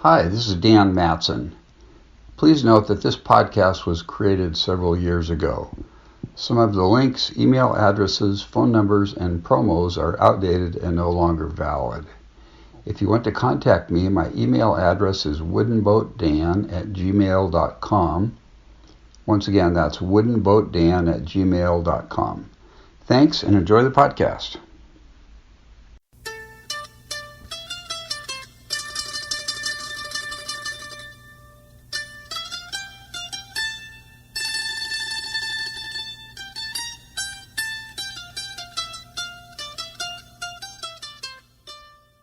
Hi, this is Dan Matson. Please note that this podcast was created several years ago. Some of the links, email addresses, phone numbers, and promos are outdated and no longer valid. If you want to contact me, my email address is woodenboatdan@gmail.com. Once again, that's woodenboatdan@gmail.com. Thanks and enjoy the podcast.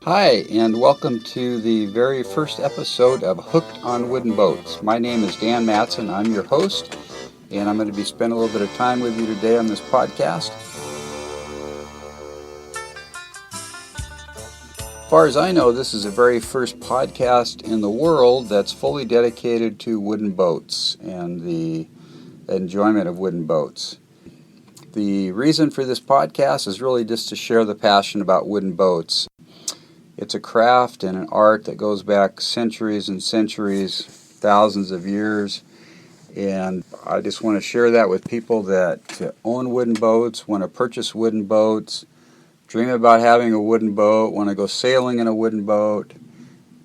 Hi, and welcome to the very first episode of Hooked on Wooden Boats. My name is Dan Matson. I'm your host, and I'm going to be spending a little bit of time with you today on this podcast. As far as I know, this is the very first podcast in the world that's fully dedicated to wooden boats and the enjoyment of wooden boats. The reason for this podcast is really just to share the passion about wooden boats. It's a craft and an art that goes back centuries and centuries, thousands of years, and I just want to share that with people that own wooden boats, want to purchase wooden boats, dream about having a wooden boat, want to go sailing in a wooden boat,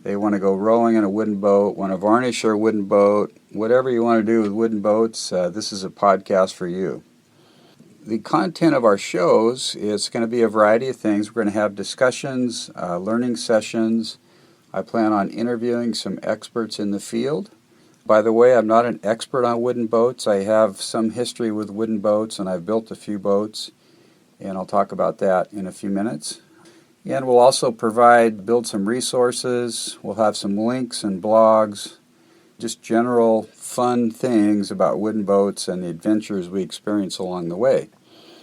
they want to go rowing in a wooden boat, want to varnish their wooden boat, whatever you want to do with wooden boats, this is a podcast for you. The content of our shows is going to be a variety of things. We're going to have discussions, learning sessions. I plan on interviewing some experts in the field. By the way, I'm not an expert on wooden boats. I have some history with wooden boats, and I've built a few boats, and I'll talk about that in a few minutes. And we'll also build some resources. We'll have some links and blogs, just general fun things about wooden boats and the adventures we experience along the way.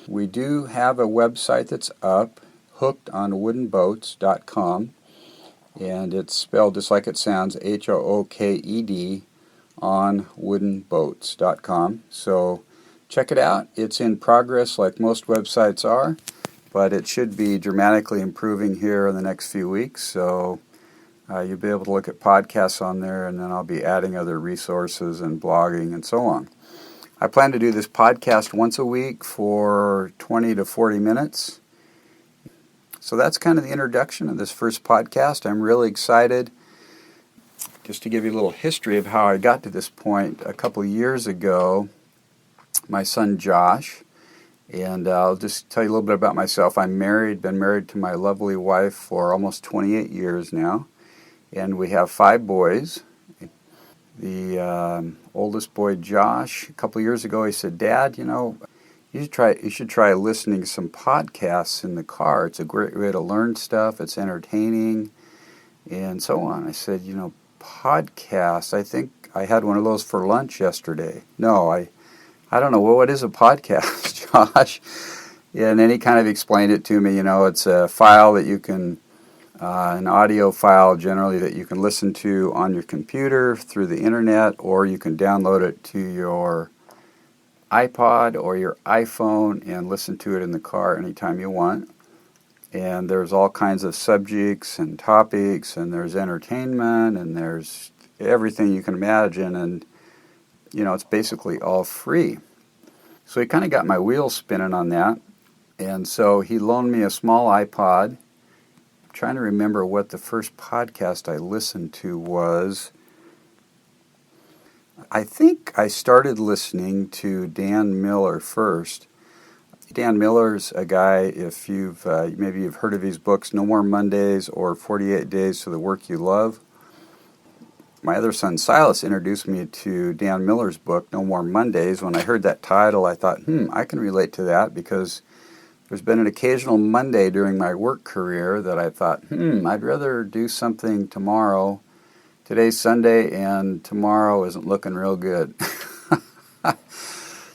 We do have a website that's up, hookedonwoodenboats.com, and it's spelled just like it sounds, HOOKED, on woodenboats.com. So check it out. It's in progress like most websites are, but it should be dramatically improving here in the next few weeks. So you'll be able to look at podcasts on there, and then I'll be adding other resources and blogging and so on. I plan to do this podcast once a week for 20 to 40 minutes. So that's kind of the introduction of this first podcast. I'm really excited. Just to give you a little history of how I got to this point, a couple of years ago, my son Josh, and I'll just tell you a little bit about myself. I'm married, been married to my lovely wife for almost 28 years now. And we have 5 boys. The oldest boy, Josh, a couple of years ago, he said, "Dad, you should try listening to some podcasts in the car. It's a great way to learn stuff. It's entertaining," and so on. I said, podcasts. I think I had one of those for lunch yesterday. No, I don't know. Well, what is a podcast, Josh? Yeah, and then he kind of explained it to me. It's a file that you can. An audio file generally that you can listen to on your computer through the internet, or you can download it to your iPod or your iPhone and listen to it in the car anytime you want. And there's all kinds of subjects and topics, and there's entertainment, and there's everything you can imagine, and it's basically all free. So he kind of got my wheels spinning on that, and so he loaned me a small iPod. Trying to remember what the first podcast I listened to was. I think I started listening to Dan Miller first. Dan Miller's a guy, if maybe you've heard of his books, No More Mondays or 48 Days to the Work You Love. My other son Silas introduced me to Dan Miller's book, No More Mondays. When I heard that title, I thought, I can relate to that, because there's been an occasional Monday during my work career that I thought, I'd rather do something tomorrow. Today's Sunday, and tomorrow isn't looking real good.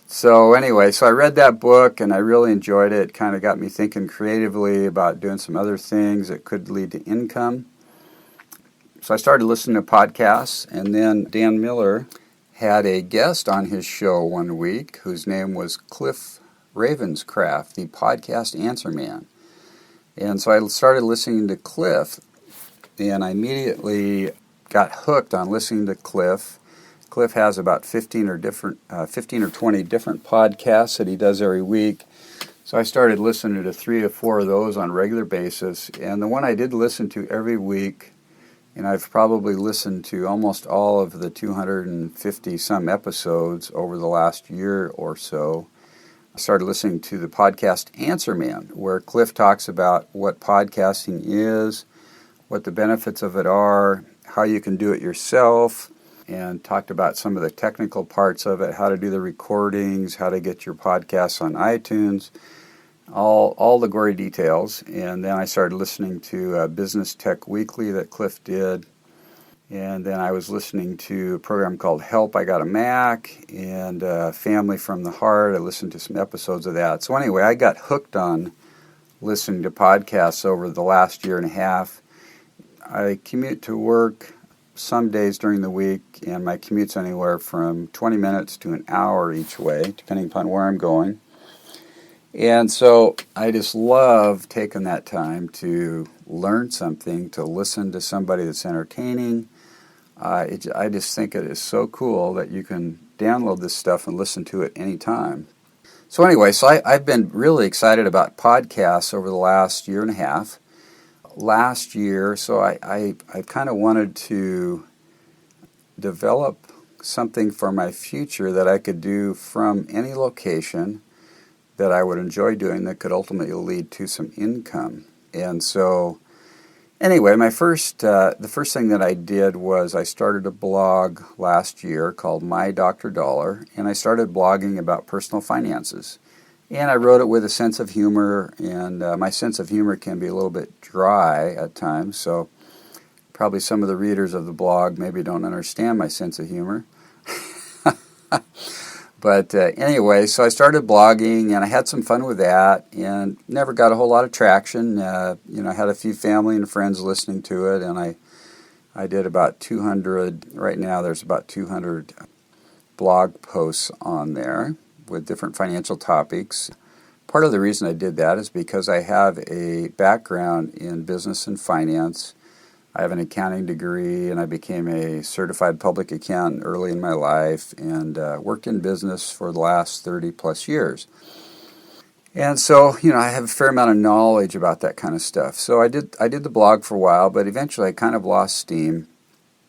So anyway, I read that book, and I really enjoyed it. It kind of got me thinking creatively about doing some other things that could lead to income. So I started listening to podcasts, and then Dan Miller had a guest on his show one week whose name was Cliff Ravenscraft, the podcast answer man. And so I started listening to Cliff, and I immediately got hooked on listening to Cliff. Cliff has about 15 or 20 different podcasts that he does every week. So I started listening to 3 or 4 of those on a regular basis. And the one I did listen to every week, and I've probably listened to almost all of the 250 some episodes over the last year or so. I started listening to the podcast Answer Man, where Cliff talks about what podcasting is, what the benefits of it are, how you can do it yourself, and talked about some of the technical parts of it, how to do the recordings, how to get your podcasts on iTunes, all the gory details. And then I started listening to Business Tech Weekly that Cliff did. And then I was listening to a program called Help, I Got a Mac, and Family from the Heart. I listened to some episodes of that. So anyway, I got hooked on listening to podcasts over the last year and a half. I commute to work some days during the week, and my commute's anywhere from 20 minutes to an hour each way, depending upon where I'm going. And so I just love taking that time to learn something, to listen to somebody that's entertaining. I just think it is so cool that you can download this stuff and listen to it anytime. So anyway, I've been really excited about podcasts over the last year and a half. Last year, so I kind of wanted to develop something for my future that I could do from any location that I would enjoy doing that could ultimately lead to some income. And so, anyway, the first thing that I did was I started a blog last year called My Dr. Dollar, and I started blogging about personal finances. And I wrote it with a sense of humor, and my sense of humor can be a little bit dry at times, so probably some of the readers of the blog maybe don't understand my sense of humor. But anyway, so I started blogging, and I had some fun with that, and never got a whole lot of traction. I had a few family and friends listening to it, and I did about 200, right now there's about 200 blog posts on there with different financial topics. Part of the reason I did that is because I have a background in business and finance. I have an accounting degree, and I became a certified public accountant early in my life, and worked in business for the last 30 plus years. And so, I have a fair amount of knowledge about that kind of stuff. So I did the blog for a while, but eventually I kind of lost steam.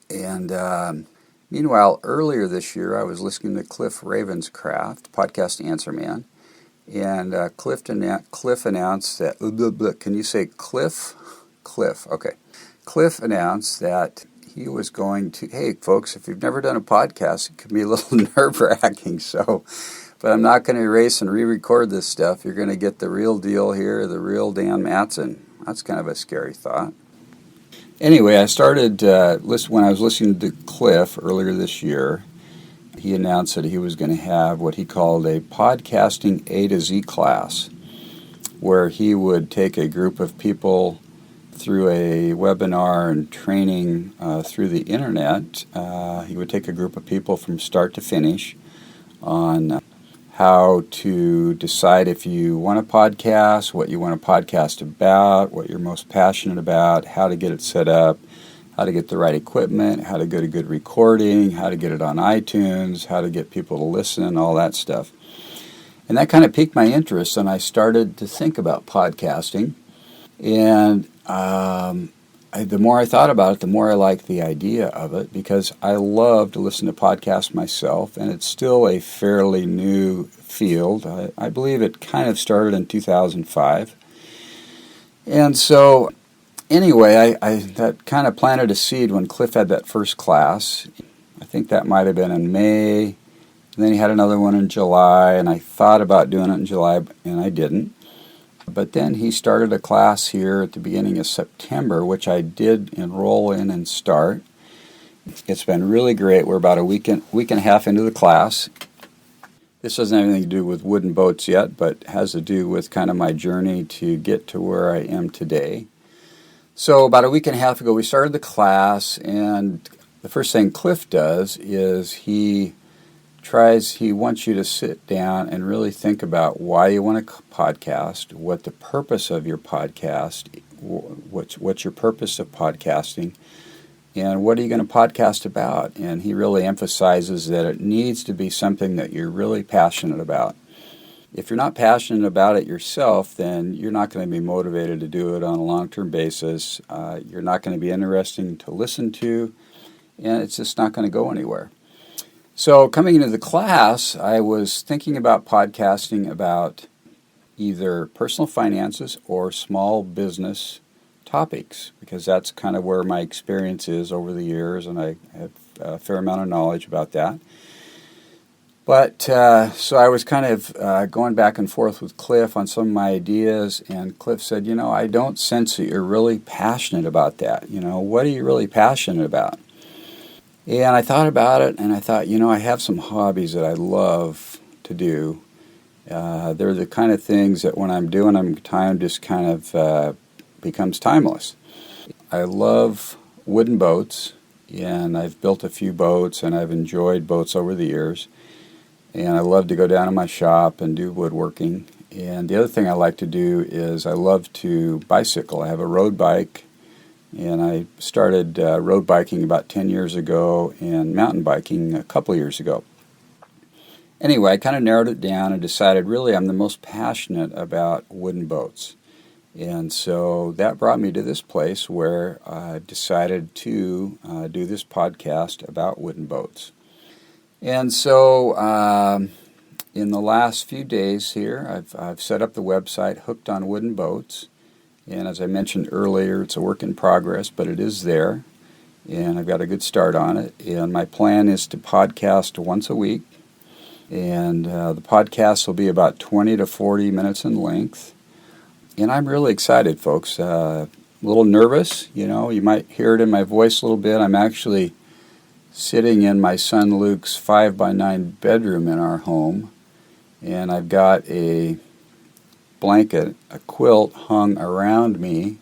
And meanwhile, earlier this year, I was listening to Cliff Ravenscraft, podcast Answer Man, and Cliff announced that, can you say Cliff? Cliff, okay. Cliff announced that he was going to, hey folks, if you've never done a podcast, it can be a little nerve-wracking, but I'm not going to erase and re-record this stuff. You're going to get the real deal here, the real Dan Matson. That's kind of a scary thought. Anyway, I started, when I was listening to Cliff earlier this year, he announced that he was going to have what he called a podcasting A to Z class, where he would take a group of people through a webinar and training through the internet. He would take a group of people from start to finish on how to decide if you want a podcast, what you want a podcast about, what you're most passionate about, how to get it set up, how to get the right equipment, how to get a good recording, how to get it on iTunes, how to get people to listen, all that stuff. And that kind of piqued my interest, and I started to think about podcasting. And the more I thought about it, the more I liked the idea of it, because I love to listen to podcasts myself, and it's still a fairly new field. I believe it kind of started in 2005. And so, anyway, I that kind of planted a seed when Cliff had that first class. I think that might have been in May, and then he had another one in July, and I thought about doing it in July, and I didn't. But then he started a class here at the beginning of September, which I did enroll in and start. It's been really great. We're about a week and a half into the class. This doesn't have anything to do with wooden boats yet, but has to do with kind of my journey to get to where I am today. So about a week and a half ago, we started the class, and the first thing Cliff does is he wants you to sit down and really think about why you want to podcast, what the purpose of your podcast, what's your purpose of podcasting, And what are you going to podcast about? And he really emphasizes that it needs to be something that you're really passionate about. If you're not passionate about it yourself, then you're not going to be motivated to do it on a long-term basis. You're not going to be interesting to listen to, and it's just not going to go anywhere. So coming into the class, I was thinking about podcasting about either personal finances or small business topics, because that's kind of where my experience is over the years, and I have a fair amount of knowledge about that. But so I was kind of going back and forth with Cliff on some of my ideas, and Cliff said, I don't sense that you're really passionate about that. What are you really passionate about? And I thought about it, and I thought, I have some hobbies that I love to do. They're the kind of things that when I'm doing them, time just kind of becomes timeless. I love wooden boats, and I've built a few boats, and I've enjoyed boats over the years. And I love to go down to my shop and do woodworking. And the other thing I like to do is I love to bicycle. I have a road bike, and I started road biking about 10 years ago and mountain biking a couple years ago. Anyway, I kind of narrowed it down and decided really I'm the most passionate about wooden boats. And so that brought me to this place where I decided to do this podcast about wooden boats. And so in the last few days here, I've set up the website Hooked on Wooden Boats. And as I mentioned earlier, it's a work in progress, but it is there. And I've got a good start on it. And my plan is to podcast once a week. And the podcast will be about 20 to 40 minutes in length. And I'm really excited, folks. A little nervous, you might hear it in my voice a little bit. I'm actually sitting in my son Luke's 5x9 bedroom in our home, and I've got a blanket, a quilt hung around me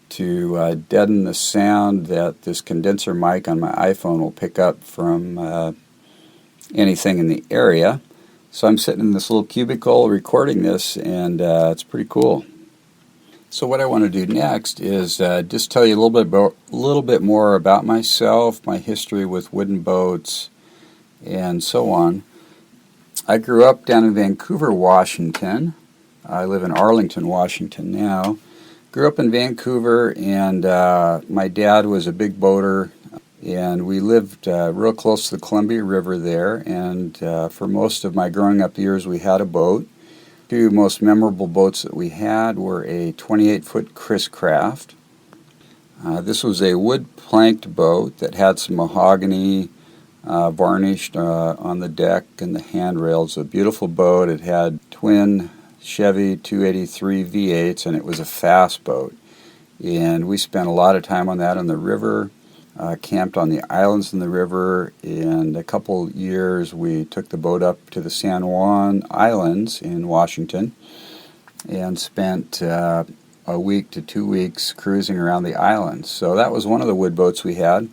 to deaden the sound that this condenser mic on my iPhone will pick up from anything in the area. So I'm sitting in this little cubicle recording this, and it's pretty cool. So what I want to do next is just tell you a little bit more about myself, my history with wooden boats, and so on. I grew up down in Vancouver, Washington. I live in Arlington, Washington now. Grew up in Vancouver, and my dad was a big boater, and we lived real close to the Columbia River there, and for most of my growing up years we had a boat. Two most memorable boats that we had were a 28-foot Chris Craft. This was a wood-planked boat that had some mahogany varnished on the deck and the handrails. A beautiful boat. It had twin Chevy 283 V8s, and it was a fast boat. And we spent a lot of time on that on the river, camped on the islands in the river. In a couple years, we took the boat up to the San Juan Islands in Washington and spent a week to 2 weeks cruising around the islands. So that was one of the wood boats we had.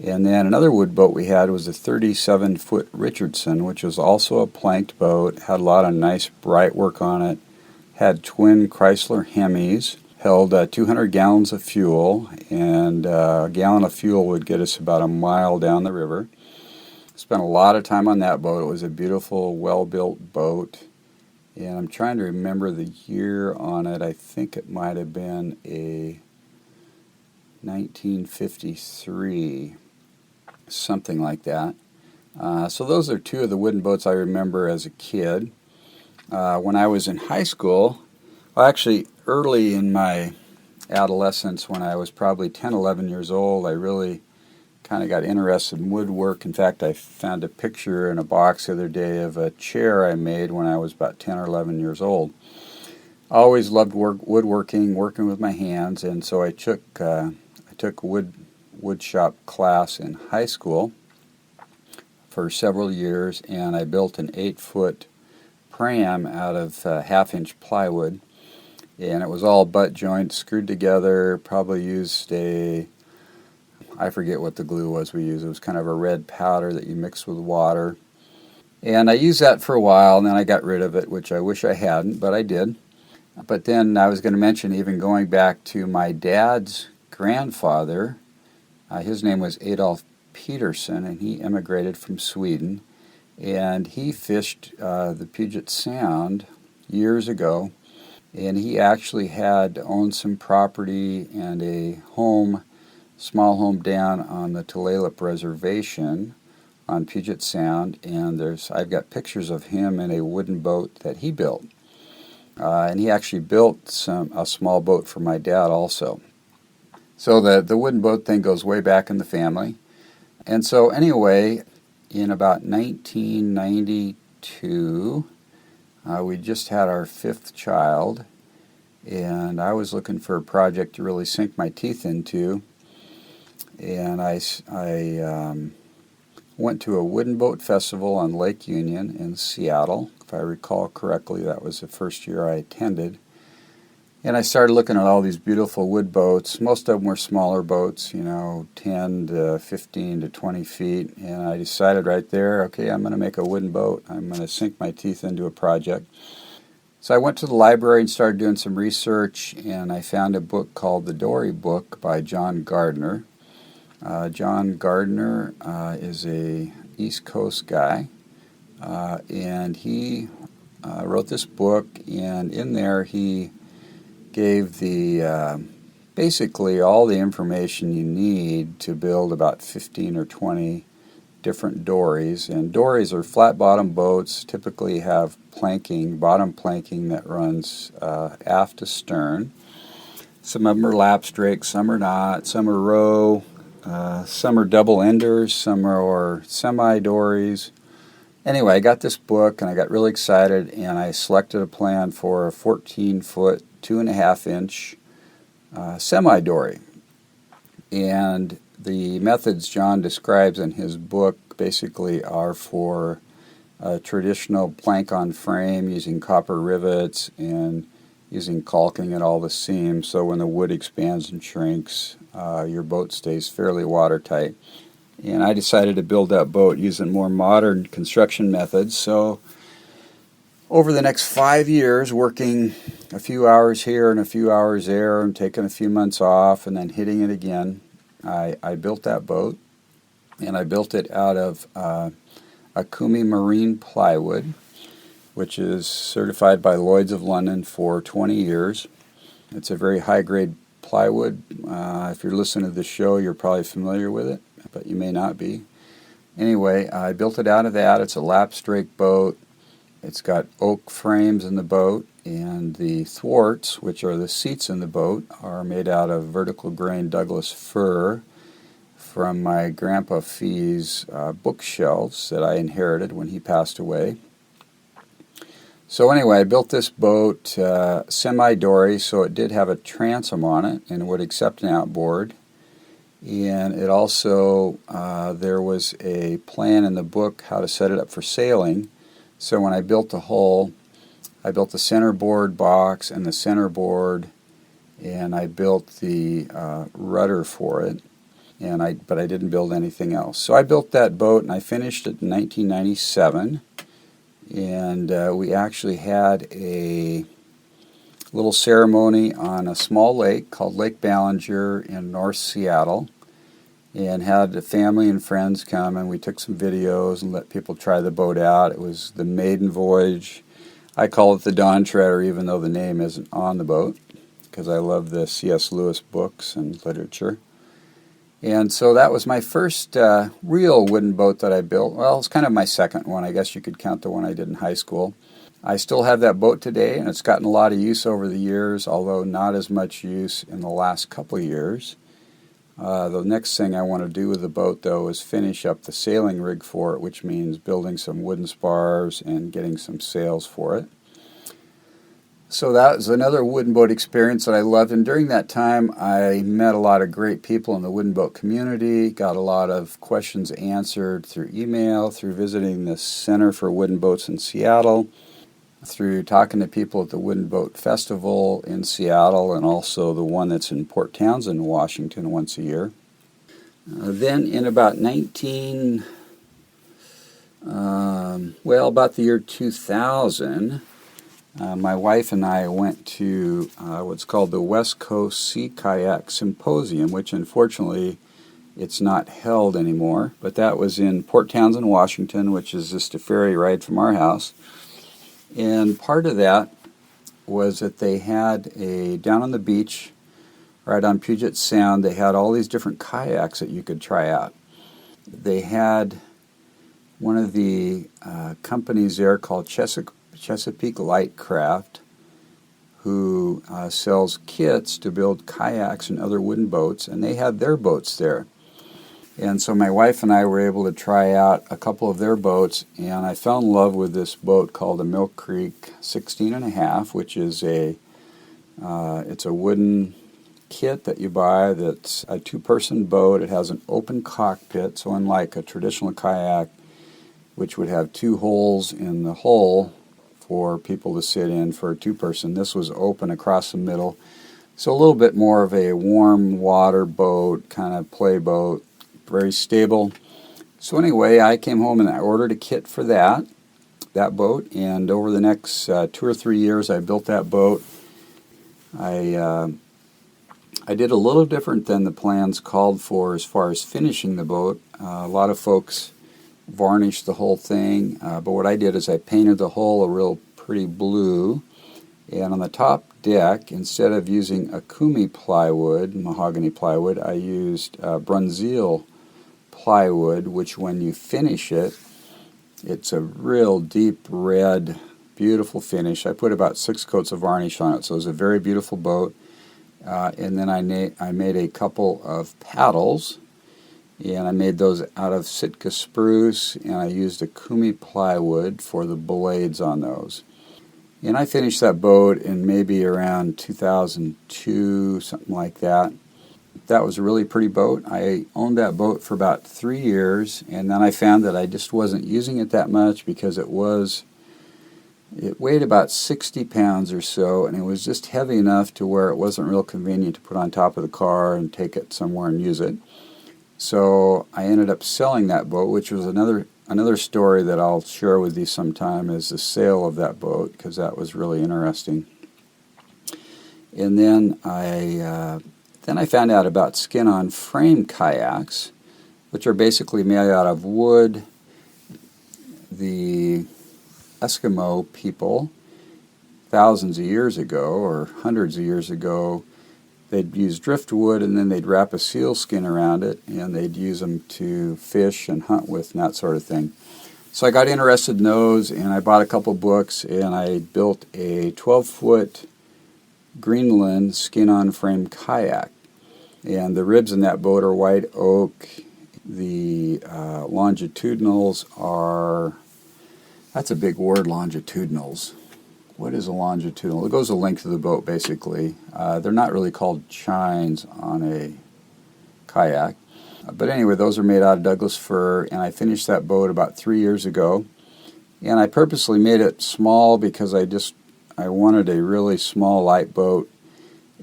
And then another wood boat we had was a 37-foot Richardson, which was also a planked boat, had a lot of nice bright work on it, had twin Chrysler Hemis, held 200 gallons of fuel, and a gallon of fuel would get us about a mile down the river. Spent a lot of time on that boat. It was a beautiful, well-built boat, and I'm trying to remember the year on it. I think it might have been a 1953, something like that. So those are two of the wooden boats I remember as a kid. When I was in high school, well, actually, early in my adolescence, when I was probably 10, 11 years old, I really kind of got interested in woodwork. In fact, I found a picture in a box the other day of a chair I made when I was about 10 or 11 years old. I always loved woodworking, working with my hands, and so I took a wood shop class in high school for several years, and I built an 8-foot pram out of half-inch plywood. And it was all butt joint, screwed together, probably used I forget what the glue was we used. It was kind of a red powder that you mix with water. And I used that for a while, and then I got rid of it, which I wish I hadn't, but I did. But then I was going to mention even going back to my dad's grandfather, His name was Adolf Peterson, and he immigrated from Sweden. And he fished the Puget Sound years ago, and he actually had owned some property and a small home down on the Tulalip Reservation on Puget Sound, and I've got pictures of him in a wooden boat that he built. And he actually built a small boat for my dad also. So the wooden boat thing goes way back in the family. And so anyway, in about 1992, we just had our 5th child, and I was looking for a project to really sink my teeth into. And I went to a wooden boat festival on Lake Union in Seattle. If I recall correctly, that was the first year I attended. And I started looking at all these beautiful wood boats. Most of them were smaller boats, 10 to 15 to 20 feet. And I decided right there, okay, I'm going to make a wooden boat. I'm going to sink my teeth into a project. So I went to the library and started doing some research, and I found a book called The Dory Book by John Gardner. John Gardner is a East Coast guy, and he wrote this book, and in there he gave basically all the information you need to build about 15 or 20 different dories. And dories are flat-bottom boats, typically have bottom planking that runs aft to stern. Some of them are lapstrake, some are not, some are row, some are double enders, some are semi-dories. Anyway, I got this book and I got really excited, and I selected a plan for a 14-foot, 2.5-inch semi-dory. And the methods John describes in his book basically are for a traditional plank-on frame using copper rivets and using caulking at all the seams, so when the wood expands and shrinks, your boat stays fairly watertight. And I decided to build that boat using more modern construction methods. So over the next 5 years, working a few hours here and a few hours there and taking a few months off and then hitting it again, I built that boat. And I built it out of Akumi marine plywood, which is certified by Lloyd's of London for 20 years. It's a very high-grade plywood. If you're listening to the show, you're probably familiar with it, but you may not be. Anyway, I built it out of that. It's a lapstrake boat. It's got oak frames in the boat, and the thwarts, which are the seats in the boat, are made out of vertical grain Douglas fir from my Grandpa Fee's bookshelves that I inherited when he passed away. So anyway, I built this boat semi-dory, so it did have a transom on it and would accept an outboard. And it also, there was a plan in the book how to set it up for sailing. So when I built the hull, I built the centerboard box and the centerboard, and I built the rudder for it. But I didn't build anything else. So I built that boat, and I finished it in 1997. And we actually had a little ceremony on a small lake called Lake Ballinger in North Seattle, and had the family and friends come, and we took some videos and let people try the boat out. It was the maiden voyage. I call it the Dawn Treader, even though the name isn't on the boat, because I love the C.S. Lewis books and literature. And so that was my first real wooden boat that I built. Well, it's kind of my second one. I guess you could count the one I did in high school. I still have that boat today, and it's gotten a lot of use over the years, although not as much use in the last couple of years. The next thing I want to do with the boat, though, is finish up the sailing rig for it, which means building some wooden spars and getting some sails for it. So that was another wooden boat experience that I loved, and during that time I met a lot of great people in the wooden boat community, got a lot of questions answered through email, through visiting the Center for Wooden Boats in Seattle, through talking to people at the Wooden Boat Festival in Seattle, and also the one that's in Port Townsend, Washington, once a year. Then in about about the year 2000, my wife and I went to what's called the West Coast Sea Kayak Symposium, which unfortunately it's not held anymore. But that was in Port Townsend, Washington, which is just a ferry ride from our house. And part of that was that they had down on the beach, right on Puget Sound, they had all these different kayaks that you could try out. They had one of the companies there called Chesapeake Light Craft, who sells kits to build kayaks and other wooden boats, and they had their boats there. And so my wife and I were able to try out a couple of their boats, and I fell in love with this boat called a Mill Creek 16.5, which is it's a wooden kit that you buy that's a two-person boat. It has an open cockpit, so unlike a traditional kayak, which would have two holes in the hull for people to sit in for a two-person, this was open across the middle. So a little bit more of a warm water boat, kind of play boat. Very stable. So anyway, I came home and I ordered a kit for that boat, and over the next 2 or 3 years I built that boat. I did a little different than the plans called for as far as finishing the boat. A lot of folks varnished the whole thing, but what I did is I painted the hull a real pretty blue, and on the top deck, instead of using Akumi plywood, mahogany plywood, I used Brunswick plywood, which when you finish it, it's a real deep red, beautiful finish. I put about 6 coats of varnish on it, so it was a very beautiful boat. And then I made a couple of paddles, and I made those out of Sitka spruce, and I used Akumi plywood for the blades on those. And I finished that boat in maybe around 2002, something like that. That was a really pretty boat. I owned that boat for about 3 years, and then I found that I just wasn't using it that much because it weighed about 60 pounds or so, and it was just heavy enough to where it wasn't real convenient to put on top of the car and take it somewhere and use it. So I ended up selling that boat, which was another story that I'll share with you sometime, is the sale of that boat, because that was really interesting. And then I found out about skin-on frame kayaks, which are basically made out of wood. The Eskimo people, thousands of years ago, or hundreds of years ago, they'd use driftwood and then they'd wrap a seal skin around it, and they'd use them to fish and hunt with and that sort of thing. So I got interested in those, and I bought a couple books, and I built a 12-foot Greenland skin-on frame kayak. And the ribs in that boat are white oak. The longitudinals are, that's a big word, longitudinals. What is a longitudinal? It goes the length of the boat, basically. They're not really called chines on a kayak. But anyway, those are made out of Douglas fir, and I finished that boat about 3 years ago. And I purposely made it small because I wanted a really small, light boat.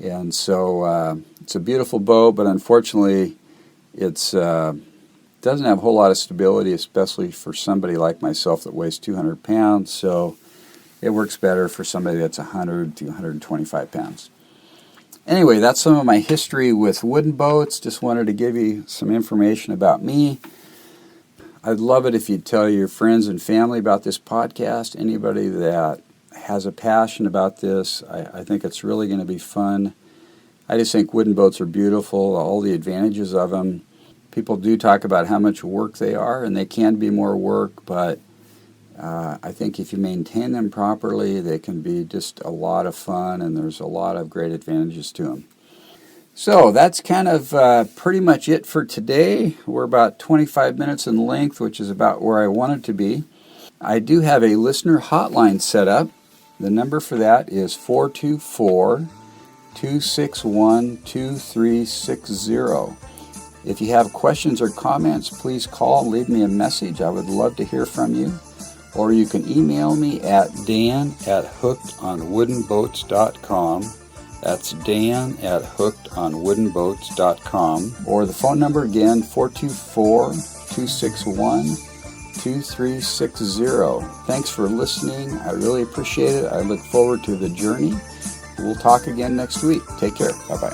And so it's a beautiful boat, but unfortunately it doesn't have a whole lot of stability, especially for somebody like myself that weighs 200 pounds. So it works better for somebody that's 100 to 125 pounds. Anyway, that's some of my history with wooden boats. Just wanted to give you some information about me. I'd love it if you'd tell your friends and family about this podcast. Anybody that has a passion about this, I think it's really going to be fun. I just think wooden boats are beautiful, all the advantages of them. People do talk about how much work they are, and they can be more work, but I think if you maintain them properly, they can be just a lot of fun, and there's a lot of great advantages to them. So that's kind of pretty much it for today. We're about 25 minutes in length, which is about where I wanted to be. I do have a listener hotline set up. The number for that is 424-261-2360. If you have questions or comments, please call and leave me a message. I would love to hear from you. Or you can email me at dan@hookedonwoodenboats.com. That's dan@hookedonwoodenboats.com. Or the phone number again, 424-261-2360. Thanks for listening. I really appreciate it. I look forward to the journey. We'll talk again next week. Take care. Bye-bye.